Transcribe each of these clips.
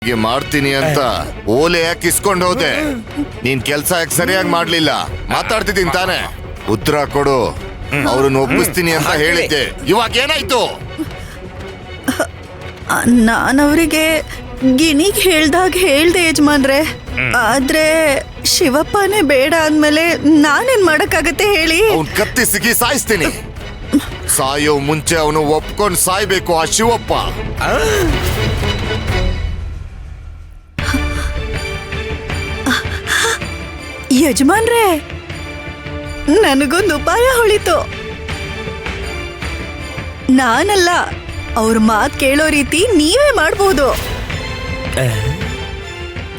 ಮಾಡ್ತೀನಿ ಅಂತ ಓಲೆ ಯಾಕೆ ಇಸ್ಕೊಂಡು ಹೋದೆ? ನೀನ್ ಕೆಲ್ಸ ಯಾಕೆ ಸರಿಯಾಗಿ ಮಾಡ್ಲಿಲ್ಲ? ಮಾತಾಡ್ತಿದ್ದೀನಿ ತಾನೆ, ಉತ್ತರ ಕೊಡು. ಅವ್ರನ್ನ ಒಪ್ಪಿಸ್ತೀನಿ ಅಂತ ಹೇಳಿದ್ದೆ, ಇವಾಗ ಏನಾಯ್ತು? ನಾನವರಿಗೆ ಗಿಣಿಗ್ ಹೇಳ್ದೆ ಯಜಮಾನ್ರೆ. ಆದ್ರೆ ಶಿವಪ್ಪನೇ ಬೇಡ ಅಂದ್ಮೇಲೆ ನಾನೇನ್ ಮಾಡಕ್ಕಾಗತ್ತೆ ಹೇಳಿ? ಅವ್ನ್ ಕತ್ತಿ ಸಿಗಿ ಸಾಯಿಸ್ತೀನಿ. ಸಾಯೋ ಮುಂಚೆ ಅವನು ಒಪ್ಕೊಂಡು ಸಾಯ್ಬೇಕು ಆ ಶಿವಪ್ಪ. ಯಜಮಾನ್ರೆ, ನನಗೊಂದು ಉಪಾಯ ಹೊಳಿತು. ನಾನಲ್ಲ, ಅವ್ರ ಮಾತ್ ಕೇಳೋ ರೀತಿ ನೀವೇ ಮಾಡ್ಬೋದು.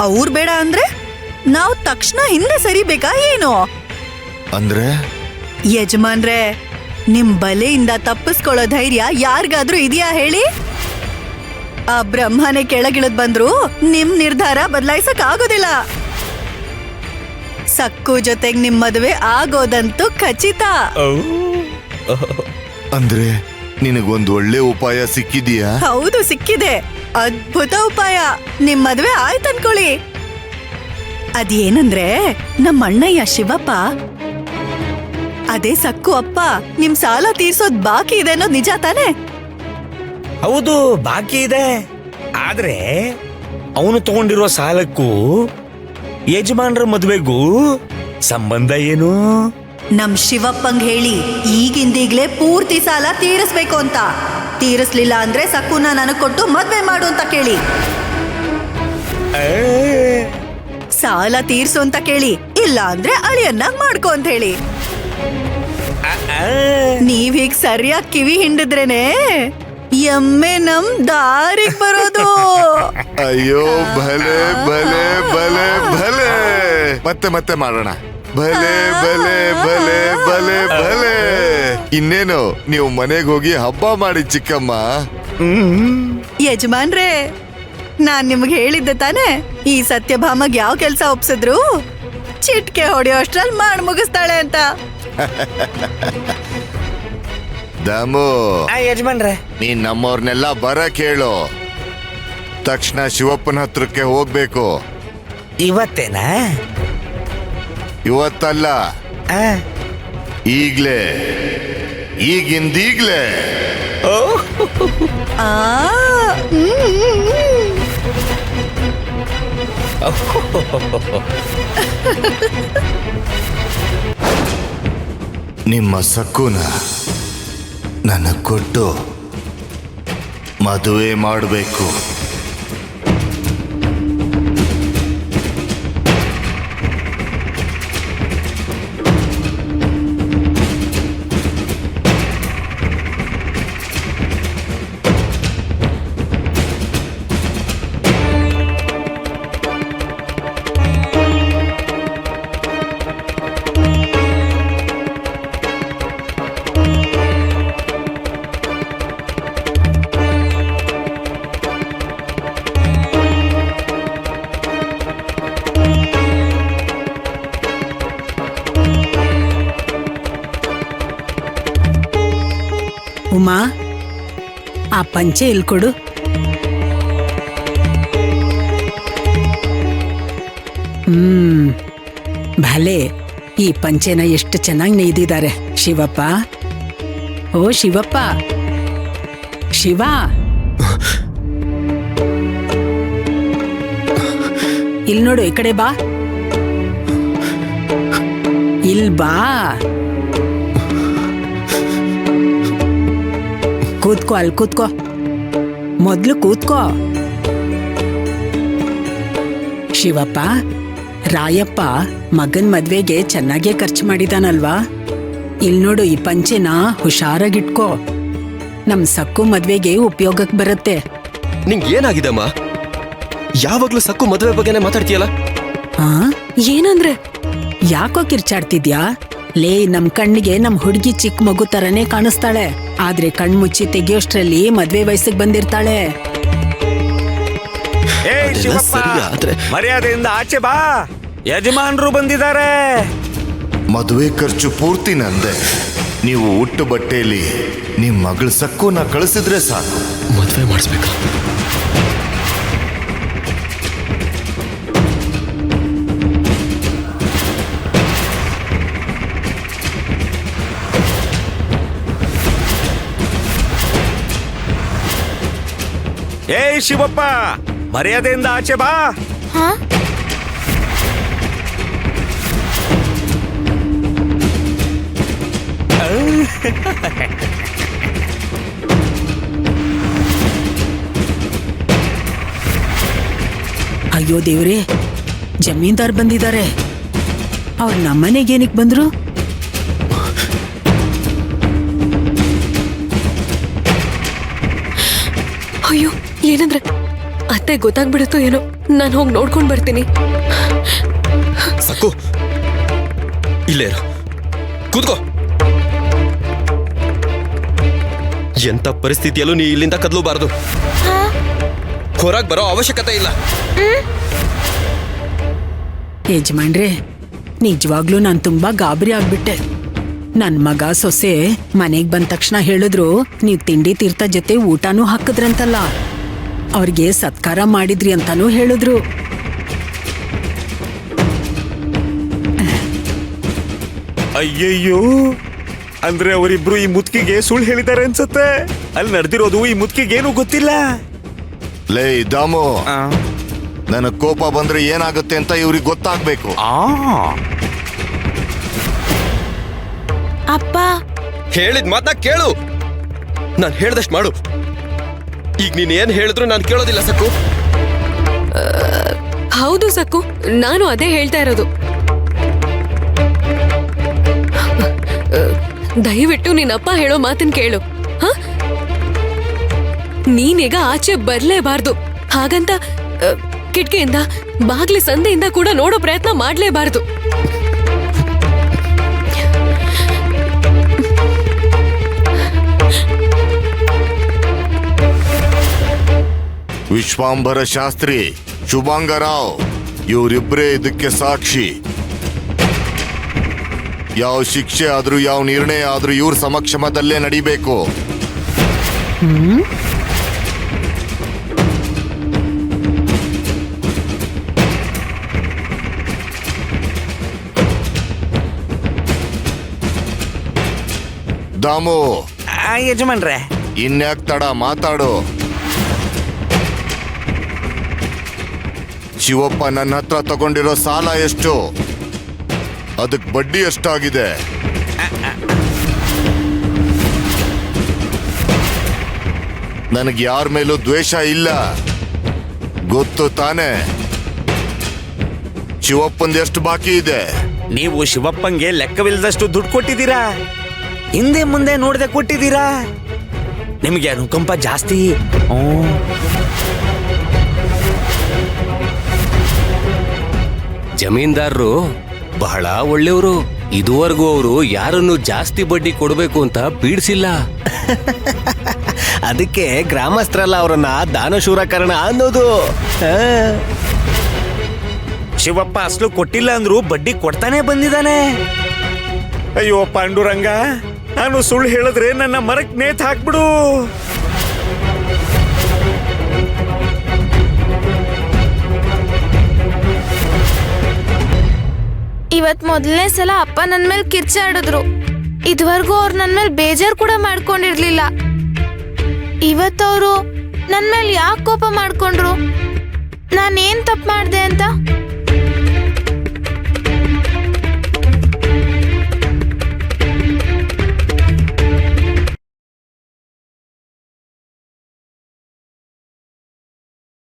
ಅವ್ರು ಬೇಡ ಅಂದ್ರೆ ನಾವು ತಕ್ಷಣ ಹಿಂದೆ ಸರಿಬೇಕಾ ಏನು? ಅಂದ್ರೆ ಯಜಮಾನ್ರೆ, ನಿಮ್ ಬಲೆಯಿಂದ ತಪ್ಪಿಸ್ಕೊಳ್ಳೋ ಧೈರ್ಯ ಯಾರಿಗಾದ್ರೂ ಇದೆಯಾ ಹೇಳಿ? ಆ ಬ್ರಹ್ಮನೇ ಕೆಳಗಿಳದ್ ಬಂದ್ರು ನಿಮ್ ನಿರ್ಧಾರ ಬದಲಾಯಿಸಕ್ ಆಗೋದಿಲ್ಲ. ಸಕ್ಕು ಜೊತೆಗ್ ನಿಮ್ ಮದುವೆ ಆಗೋದಂತೂ ಖಚಿತ. ಅಂದ್ರೆ ನಿನಗೊಂದು ಒಳ್ಳೆ ಉಪಾಯ ಸಿಕ್ಕಿದೀಯಾ? ಹೌದು, ಸಿಕ್ಕಿದೆ. ಅದ್ಭುತ ಉಪಾಯ. ನಿಮ್ ಮದ್ವೆ ಆಯ್ತನ್ಕೊಳ್ಳಿ. ಅದೇನಂದ್ರೆ ನಮ್ಮ ಅಣ್ಣಯ್ಯ ಶಿವಪ್ಪ, ಅದೇ ಸಕ್ಕು ಅಪ್ಪ, ನಿಮ್ ಸಾಲ ತೀರ್ಸೋದ್ ಬಾಕಿ ಇದೆ ಅನ್ನೋದ್ ನಿಜ ತಾನೆ? ಹೌದು, ಬಾಕಿ ಇದೆ. ಆದ್ರೆ ಅವನು ತಗೊಂಡಿರೋ ಸಾಲಕ್ಕೂ ಯಜಮಾನ್ರ ಮದ್ವೆಗೂ ಸಂಬಂಧ ಏನು? ನಮ್ ಶಿವಪ್ಪಂಗ್ ಹೇಳಿ ಈಗಿಂದೀಗ್ಲೇ ಪೂರ್ತಿ ಸಾಲ ತೀರಿಸ್ಬೇಕು ಅಂತ. ತೀರಿಸ್ಲಿಲ್ಲ ಅಂದ್ರೆ ಸಕ್ಕುನ ನನಗ್ ಕೊಟ್ಟು ಮದ್ವೆ ಮಾಡು ಅಂತ ಕೇಳಿ. ಸಾಲ ತೀರ್ಸು ಅಂತ ಕೇಳಿ, ಇಲ್ಲ ಅಂದ್ರೆ ಅಳಿಯನ್ನಾಗ್ ಮಾಡ್ಕೊ ಅಂತ ಹೇಳಿ. ನೀವ್ ಹೀಗ್ ಸರಿಯಾಗಿ ಕಿವಿ ಹಿಂಡಿದ್ರೇನೆ ಎಮ್ಮೆ ನಮ್ ದಾರಿಗ್ ಬರೋದು. ಅಯ್ಯೋ ಭಲೆ ಭಲೆ ಭಲೆ ಭಲೆ. ಮತ್ತೆ ಮಾಡೋಣ. ಭಲೆ ಭಲೆ ಭಲೆ ಭಲೆ ಭಲೆ. ಇನ್ನೇನು, ನೀವು ಮನೆಗೆ ಹೋಗಿ ಹಬ್ಬ ಮಾಡಿ ಚಿಕ್ಕಮ್ಮ. ಯಜಮಾನ್ರೆ, ನಾನ್ ನಿಮ್ಗೆ ಹೇಳಿದ್ದೆ ತಾನೆ, ಈ ಸತ್ಯಭಾಮಗ್ ಯಾವ ಕೆಲ್ಸ ಒಪ್ಸಿದ್ರು ಚಿಟ್ಕೆ ಹೊಡೆಯೋ ಅಷ್ಟ್ರಲ್ಲಿ ಮಾಡಿ ಮುಗಿಸ್ತಾಳೆ ಅಂತ. ದಾಮು, ಯಜಮಾನ್ರೆ, ನೀನ್ ನಮ್ಮವ್ರನ್ನೆಲ್ಲ ಬರ ಕೇಳು. ತಕ್ಷಣ ಶಿವಪ್ಪನ ಹತ್ರಕ್ಕೆ ಹೋಗ್ಬೇಕು. ಇವತ್ತೇನಾ? ಇವತ್ತಲ್ಲ, ಈಗ್ಲೇ, ಈಗಿಂದೀಗ್ಲೇ. ಆ ನಿಮ್ಮ ಸಕ್ಕುನ ನನಗ್ ಕೊಟ್ಟು ಮದುವೆ ಮಾಡಬೇಕು. ಉಮಾ, ಆ ಪಂಚೆ ಇಲ್ಲಿ ಕೊಡು. ಭಲೆ, ಈ ಪಂಚೆನ ಎಷ್ಟು ಚೆನ್ನಾಗಿ ನೇಯ್ದಿದ್ದಾರೆ ಶಿವಪ್ಪ. ಓ ಶಿವಪ್ಪ, ಶಿವ, ಇಲ್ಲಿ ನೋಡು, ಈ ಕಡೆ ಬಾ. ಇಲ್ ಬಾ. ಕೂತ್ಕೋ, ಅಲ್ಲಿ ಕೂತ್ಕೋ. ಮೊದ್ಲು ಕೂತ್ಕೋ. ಶಿವಪ್ಪ, ರಾಯಪ್ಪ ಮಗನ್ ಮದ್ವೆಗೆ ಚೆನ್ನಾಗೇ ಖರ್ಚು ಮಾಡಿದಾನಲ್ವಾ? ಇಲ್ ನೋಡು, ಈ ಪಂಚೆನ ಹುಷಾರಾಗಿಟ್ಕೋ. ನಮ್ ಸಕ್ಕು ಮದ್ವೆಗೆ ಉಪಯೋಗಕ್ಕೆ ಬರುತ್ತೆ. ನಿಂಗ್ ಏನಾಗಿದಮ್ಮ? ಯಾವಾಗ್ಲೂ ಸಕ್ಕು ಮದ್ವೆ ಬಗ್ಗೆನೆ ಮಾತಾಡ್ತೀಯಲ್ಲ? ಏನಂದ್ರೆ? ಯಾಕೋ ಕಿರ್ಚಾಡ್ತಿದ್ಯಾ? ಲೇ, ನಮ್ ಕಣ್ಣಿಗೆ ನಮ್ ಹುಡುಗಿ ಚಿಕ್ಕ ಮಗು ತರನೇ ಕಾಣಿಸ್ತಾಳೆ. ಆದ್ರೆ ಕಣ್ಮುಚ್ಚಿ ತೆಗಿಯೋಷ್ಟ್ರಲ್ಲಿ ಮದ್ವೆ ವಯಸ್ಸಿಗೆ ಬಂದಿರ್ತಾಳೆ. ಮರ್ಯಾದೆಯಿಂದ ಆಚೆ ಬಾ, ಯಜಮಾನ್ರು ಬಂದಿದ್ದಾರೆ. ಮದುವೆ ಖರ್ಚು ಪೂರ್ತಿ ನಂದೆ. ನೀವು ಉಟ್ಟು ಬಟ್ಟೆಯಲ್ಲಿ ನಿಮ್ ಮಗಳ ಸಕ್ಕುನ ಕಳಿಸಿದ್ರೆ ಸಾಕು. ಮದ್ವೆ ಮಾಡಿಸ್ಬೇಕಾ? ಶಿವಪ್ಪ, ಮರ್ಯಾದೆಯಿಂದ ಆಚೆ ಬಾ. ಹಾ ಅಯ್ಯೋ ದೇವ್ರೇ, ಜಮೀನ್ದಾರ್ ಬಂದಿದ್ದಾರೆ. ಅವ್ರು ನಮ್ಮನೆಗೆ ಏನಕ್ಕೆ ಬಂದ್ರು? ಅಯ್ಯೋ, ಏನಂದ್ರೆ ಅತ್ತೆ ಗೊತ್ತಾಗ್ಬಿಡುತ್ತೋ ಏನೋ. ನಾನು ಹೋಗಿ ನೋಡ್ಕೊಂಡ್ ಬರ್ತೀನಿ. ಸಕ್ಕು, ಇಲ್ಲೇ ಇರು. ಕೂತ್ಕೋ. ಎಂತ ಪರಿಸ್ಥಿತಿಯಲ್ಲೂ ನೀ ಇಲ್ಲಿಂದ ಕದಲಬಾರದು. ಹೊರಗೆ ಬರೋ ಅವಶ್ಯಕತೆ ಇಲ್ಲ. ಯಜಮಾನ್ರೆ, ನಿಜವಾಗ್ಲೂ ನಾನು ತುಂಬಾ ಗಾಬರಿ ಆಗ್ಬಿಟ್ಟೆ. ನನ್ ಮಗ ಸೊಸೆ ಮನೆಗ್ ಬಂದ ತಕ್ಷಣ ಹೇಳಿದ್ರು, ನೀವ್ ತಿಂಡಿ ತೀರ್ಥ ಜೊತೆ ಊಟನೂ ಹಾಕಿದ್ರಂತಲ್ಲ, ಅವ್ರಿಗೆ ಸತ್ಕಾರ ಮಾಡಿದ್ರಿ ಅಂತಾನೂ ಹೇಳಿದ್ರು. ಅಯ್ಯಯ್ಯೋ, ಅಂದ್ರೆ ಅವರಿಬ್ರು ಈ ಮುತ್ಕಿಗೆ ಸುಳ್ಳು ಹೇಳಿದ್ದಾರೆ ಅನ್ಸುತ್ತೆ. ಅಲ್ಲಿ ನಡೆದಿರೋದು ಈ ಮುತ್ಕಿಗೇನು ಗೊತ್ತಿಲ್ಲ. ಲೇ ದಾಮು, ನನಗ್ ಕೋಪ ಬಂದ್ರೆ ಏನಾಗುತ್ತೆ ಅಂತ ಇವ್ರಿಗೆ ಗೊತ್ತಾಗ್ಬೇಕು. ಅಪ್ಪ, ಹೇಳಿದ ಮಾತನ್ನ ಕೇಳು. ನಾನು ಹೇಳ್ದಷ್ಟು ಮಾಡು. ಈಗ ನೀನ್ ಏನ್ ಹೇಳಿದ್ರು ನಾನು ಕೇಳೋದಿಲ್ಲ ಸಕ್ಕು. ಹೌದು ಸಕ್ಕು, ನಾನು ಅದೇ ಹೇಳ್ತಾ ಇರೋದು. ದಯವಿಟ್ಟು ನಿನ್ನಪ್ಪ ಹೇಳೋ ಮಾತನ್ನ ಕೇಳು. ಹ, ನೀನೀಗ ಆಚೆ ಬರ್ಲೇಬಾರ್ದು. ಹಾಗಂತ ಕಿಟಕಿಯಿಂದ ಬಾಗ್ಲಿ ಸಂದೆಯಿಂದ ಕೂಡ ನೋಡೋ ಪ್ರಯತ್ನ ಮಾಡ್ಲೇಬಾರ್ದು. ವಿಶ್ವಾಂಬರ ಶಾಸ್ತ್ರಿ, ಶುಭಾಂಗರಾವ್, ಇವರಿಬ್ಬರೇ ಇದಕ್ಕೆ ಸಾಕ್ಷಿ. ಯಾವ ಶಿಕ್ಷೆ ಆದ್ರೂ ಯಾವ ನಿರ್ಣಯ ಆದ್ರೂ ಇವ್ರ ಸಮಕ್ಷಮದಲ್ಲೇ ನಡಿಬೇಕು. ದಾಮು, ಯಜಮಾನ್ರೆ, ಇನ್ಯಾಕ್ ತಡ, ಮಾತಾಡು. ಶಿವಪ್ಪ ನನ್ನ ಹತ್ರ ತಗೊಂಡಿರೋ ಸಾಲ ಎಷ್ಟು? ಅದಕ್ಕೆ ಬಡ್ಡಿ ಎಷ್ಟಾಗಿದೆ? ನನಗೆ ಯಾರ ಮೇಲೂ ದ್ವೇಷ ಇಲ್ಲ, ಗೊತ್ತು ತಾನೆ? ಶಿವಪ್ಪಂದು ಎಷ್ಟು ಬಾಕಿ ಇದೆ? ನೀವು ಶಿವಪ್ಪಂಗೆ ಲೆಕ್ಕವಿಲ್ಲದಷ್ಟು ದುಡ್ಡು ಕೊಟ್ಟಿದ್ದೀರಾ. ಹಿಂದೆ ಮುಂದೆ ನೋಡದೆ ಕೊಟ್ಟಿದ್ದೀರಾ. ನಿಮಗೆ ಅನುಕಂಪ ಜಾಸ್ತಿ. ಜಮೀನ್ದಾರರು ಬಹಳ ಒಳ್ಳೆಯವರು. ಇದುವರೆಗೂ ಅವರು ಯಾರನ್ನು ಜಾಸ್ತಿ ಬಡ್ಡಿ ಕೊಡಬೇಕು ಅಂತ ಬೀಡ್ಸಿಲ್ಲ. ಅದಕ್ಕೆ ಗ್ರಾಮಸ್ಥರಲ್ಲ ಅವರನ್ನ ದಾನಶೂರಕರಣ ಅನ್ನೋದು. ಶಿವಪ್ಪ ಅಸಲು ಕೊಟ್ಟಿಲ್ಲ ಅಂದ್ರು ಬಡ್ಡಿ ಕೊಡ್ತಾನೆ ಬಂದಿದ್ದಾನೆ. ಅಯ್ಯೋ ಪಾಂಡುರಂಗ, ನಾನು ಸುಳ್ಳು ಹೇಳಿದ್ರೆ ನನ್ನ ಮರಕ್ ನೇತ್ ಹಾಕ್ಬಿಡು. ಇವತ್ ಮೊದಲನೇ ಸಲ ಅಪ್ಪ ನನ್ ಮೇಲೆ ಕಿರ್ಚಾಡಿದ್ರು. ಇದುವರೆಗೂ ಅವ್ರು ನನ್ ಮೇಲೆ ಬೇಜಾರ್ ಕೂಡ ಮಾಡ್ಕೊಂಡಿರ್ಲಿಲ್ಲ. ಇವತ್ತವ್ರು ನನ್ ಮೇಲೆ ಯಾಕೆ ಕೋಪ ಮಾಡ್ಕೊಂಡ್ರು? ನಾನೇನ್ ತಪ್ಪು ಮಾಡ್ದೆ ಅಂತ?